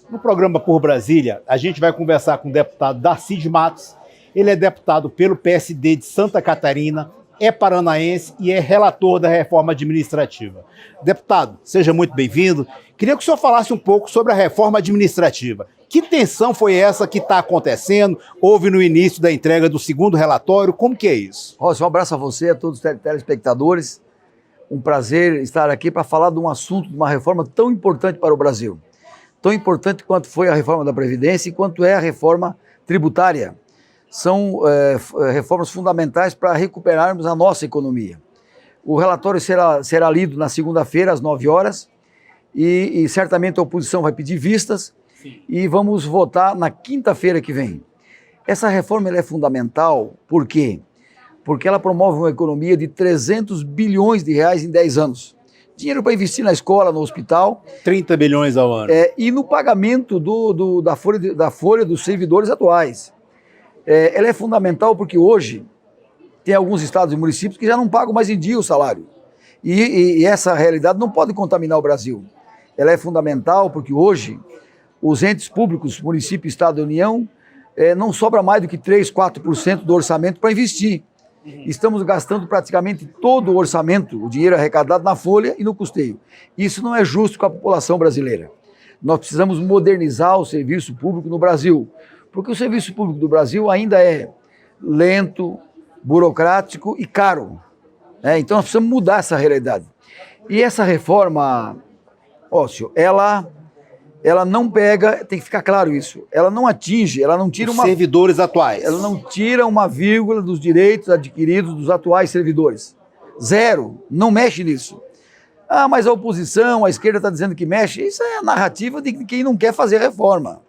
No programa Por Brasília, a gente vai conversar com o deputado Darcy de Matos. Ele é deputado pelo PSD de Santa Catarina, é paranaense e é relator da reforma administrativa. Deputado, seja muito bem-vindo. Queria que o senhor falasse um pouco sobre a reforma administrativa. Que tensão foi essa que está acontecendo? Houve no início da entrega do segundo relatório. Como que é isso? Rossi, um abraço a você, a todos os telespectadores. Um prazer estar aqui para falar de um assunto, de uma reforma tão importante para o Brasil. Tão importante quanto foi a reforma da Previdência e quanto é a reforma tributária. São reformas fundamentais para recuperarmos a nossa economia. O relatório será lido na segunda-feira, às 9 horas, e certamente a oposição vai pedir vistas. Sim. E vamos votar na quinta-feira que vem. Essa reforma ela é fundamental, por quê? Porque ela promove uma economia de 300 bilhões de reais em 10 anos. Dinheiro para investir na escola, no hospital. 30 bilhões ao ano. E no pagamento da folha dos servidores atuais. Ela é fundamental porque hoje tem alguns estados e municípios que já não pagam mais em dia o salário. E essa realidade não pode contaminar o Brasil. Ela é fundamental porque hoje os entes públicos, município, estado e União, não sobra mais do que 3%, 4% do orçamento para investir. Estamos gastando praticamente todo o orçamento, o dinheiro arrecadado na folha e no custeio. Isso não é justo com a população brasileira. Nós precisamos modernizar o serviço público no Brasil, porque o serviço público do Brasil ainda é lento, burocrático e caro. Então nós precisamos mudar essa realidade. E essa reforma, Ócio, ela não pega, tem que ficar claro isso, ela não atinge, ela não tira os servidores atuais. Ela não tira uma vírgula dos direitos adquiridos dos atuais servidores. Zero, não mexe nisso. Ah, mas a oposição, a esquerda está dizendo que mexe. Isso é a narrativa de quem não quer fazer reforma,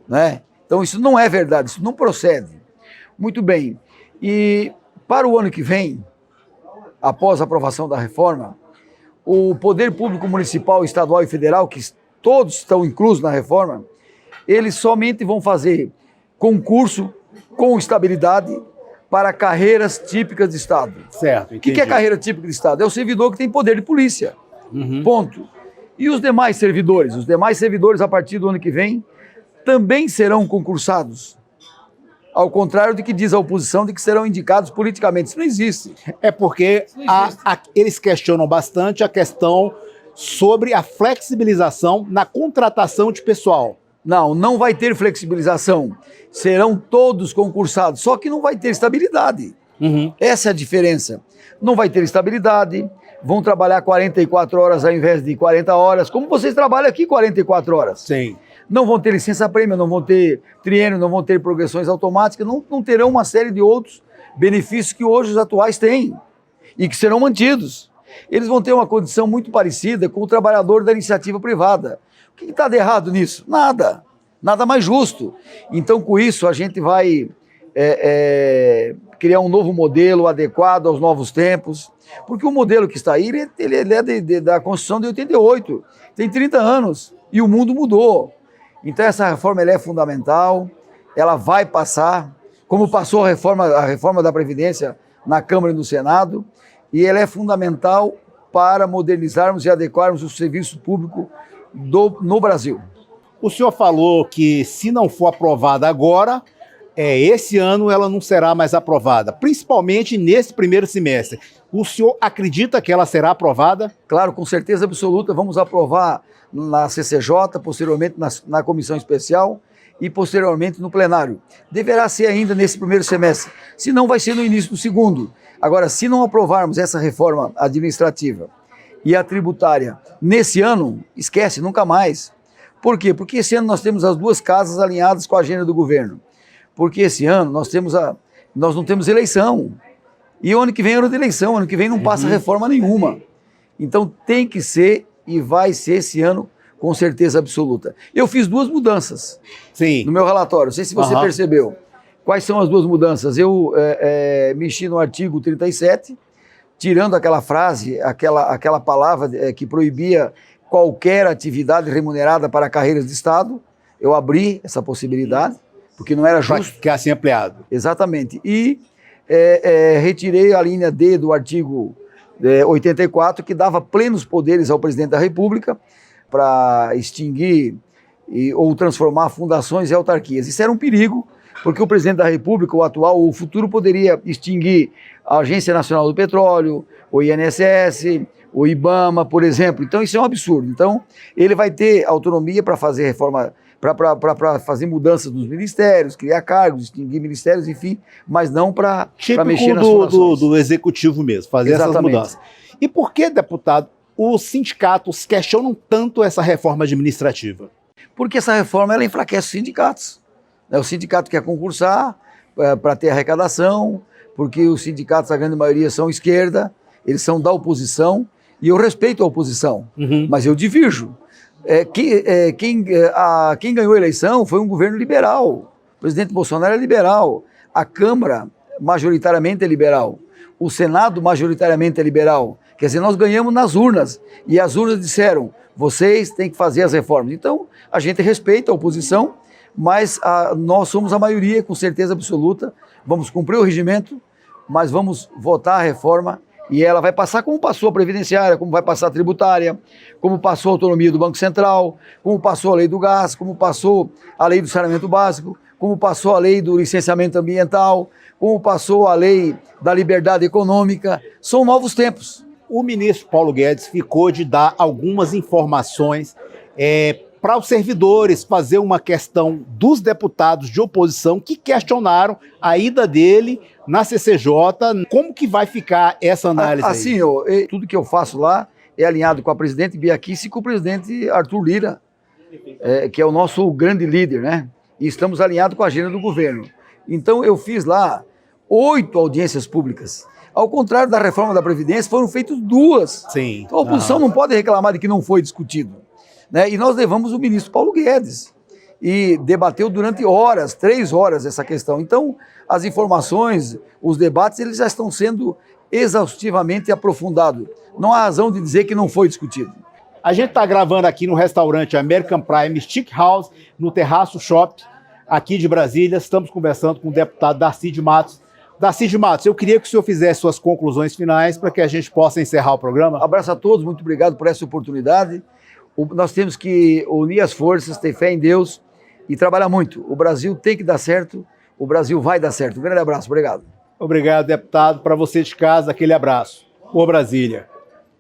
né? Então isso não é verdade, isso não procede. Muito bem, e para o ano que vem, após a aprovação da reforma, o Poder Público Municipal, Estadual e Federal, que todos estão inclusos na reforma, eles somente vão fazer concurso com estabilidade para carreiras típicas de Estado. Certo, entendi. O que é carreira típica de Estado? É o servidor que tem poder de polícia. Ponto. E os demais servidores? Os demais servidores, a partir do ano que vem, também serão concursados. Ao contrário do que diz a oposição, de que serão indicados politicamente. Isso não existe. É porque eles questionam bastante a questão sobre a flexibilização na contratação de pessoal. Não vai ter flexibilização. Serão todos concursados, só que não vai ter estabilidade. Essa é a diferença. Não vai ter estabilidade, vão trabalhar 44 horas ao invés de 40 horas, como vocês trabalham aqui 44 horas. Sim. Não vão ter licença-prêmio, não vão ter triênio, não vão ter progressões automáticas, não terão uma série de outros benefícios que hoje os atuais têm e que serão mantidos. Eles vão ter uma condição muito parecida com o trabalhador da iniciativa privada. O que está de errado nisso? Nada. Nada mais justo. Então, com isso, a gente vai criar um novo modelo adequado aos novos tempos, porque o modelo que está aí, ele é da Constituição de 88, tem 30 anos, e o mundo mudou. Então, essa reforma ela é fundamental, ela vai passar, como passou a reforma da Previdência na Câmara e no Senado, e ela é fundamental para modernizarmos e adequarmos o serviço público no Brasil. O senhor falou que se não for aprovada agora, esse ano ela não será mais aprovada, principalmente nesse primeiro semestre. O senhor acredita que ela será aprovada? Claro, com certeza absoluta, vamos aprovar na CCJ, posteriormente na comissão especial e posteriormente no plenário. Deverá ser ainda nesse primeiro semestre, se não vai ser no início do segundo. Agora, se não aprovarmos essa reforma administrativa e a tributária nesse ano, esquece, nunca mais. Por quê? Porque esse ano nós temos as duas casas alinhadas com a agenda do governo. Porque esse ano nós não temos eleição. E o ano que vem é ano de eleição, ano que vem não passa reforma nenhuma. Então tem que ser e vai ser esse ano com certeza absoluta. Eu fiz duas mudanças no meu relatório, não sei se você percebeu. Quais são as duas mudanças? Eu mexi no artigo 37, tirando aquela frase, aquela palavra que proibia qualquer atividade remunerada para carreiras de Estado. Eu abri essa possibilidade, porque não era justo. Para que assim ampliado. Exatamente. E retirei a linha D do artigo 84, que dava plenos poderes ao presidente da República para extinguir ou transformar fundações em autarquias. Isso era um perigo, porque o presidente da República, o atual, o futuro, poderia extinguir a Agência Nacional do Petróleo, o INSS, o IBAMA, por exemplo. Então isso é um absurdo. Então ele vai ter autonomia para fazer reforma, para fazer mudanças nos ministérios, criar cargos, extinguir ministérios, enfim, mas não para mexer nas fundações. do executivo mesmo, fazer essas mudanças. E por que, deputado, os sindicatos questionam tanto essa reforma administrativa? Porque essa reforma ela enfraquece os sindicatos. O sindicato quer concursar para ter arrecadação, porque os sindicatos, a grande maioria, são esquerda, eles são da oposição, e eu respeito a oposição, mas eu divirjo. Quem ganhou a eleição foi um governo liberal. O presidente Bolsonaro é liberal. A Câmara, majoritariamente, é liberal. O Senado, majoritariamente, é liberal. Quer dizer, nós ganhamos nas urnas. E as urnas disseram, vocês têm que fazer as reformas. Então, a gente respeita a oposição, mas nós somos a maioria, com certeza absoluta. Vamos cumprir o regimento, mas vamos votar a reforma. E ela vai passar como passou a previdenciária, como vai passar a tributária, como passou a autonomia do Banco Central, como passou a lei do gás, como passou a lei do saneamento básico, como passou a lei do licenciamento ambiental, como passou a lei da liberdade econômica. São novos tempos. O ministro Paulo Guedes ficou de dar algumas informações para os servidores, fazer uma questão dos deputados de oposição que questionaram a ida dele na CCJ. Como que vai ficar essa análise aí? Assim, tudo que eu faço lá é alinhado com a presidente Bia Kicis e com o presidente Arthur Lira, que é o nosso grande líder, né? E estamos alinhados com a agenda do governo. Então eu fiz lá 8 audiências públicas. Ao contrário da reforma da Previdência, foram feitas 2. Sim. Então a oposição não pode reclamar de que não foi discutido. Né? E nós levamos o ministro Paulo Guedes e debateu durante horas, 3 horas essa questão. Então, as informações, os debates, eles já estão sendo exaustivamente aprofundados. Não há razão de dizer que não foi discutido. A gente está gravando aqui no restaurante American Prime Steakhouse, no Terraço Shop, aqui de Brasília. Estamos conversando com o deputado Darcy de Matos. Darcy de Matos, eu queria que o senhor fizesse suas conclusões finais para que a gente possa encerrar o programa. Abraço a todos, muito obrigado por essa oportunidade. Nós temos que unir as forças, ter fé em Deus e trabalhar muito. O Brasil tem que dar certo, o Brasil vai dar certo. Um grande abraço, obrigado. Obrigado, deputado. Para você de casa, aquele abraço. Por Brasília.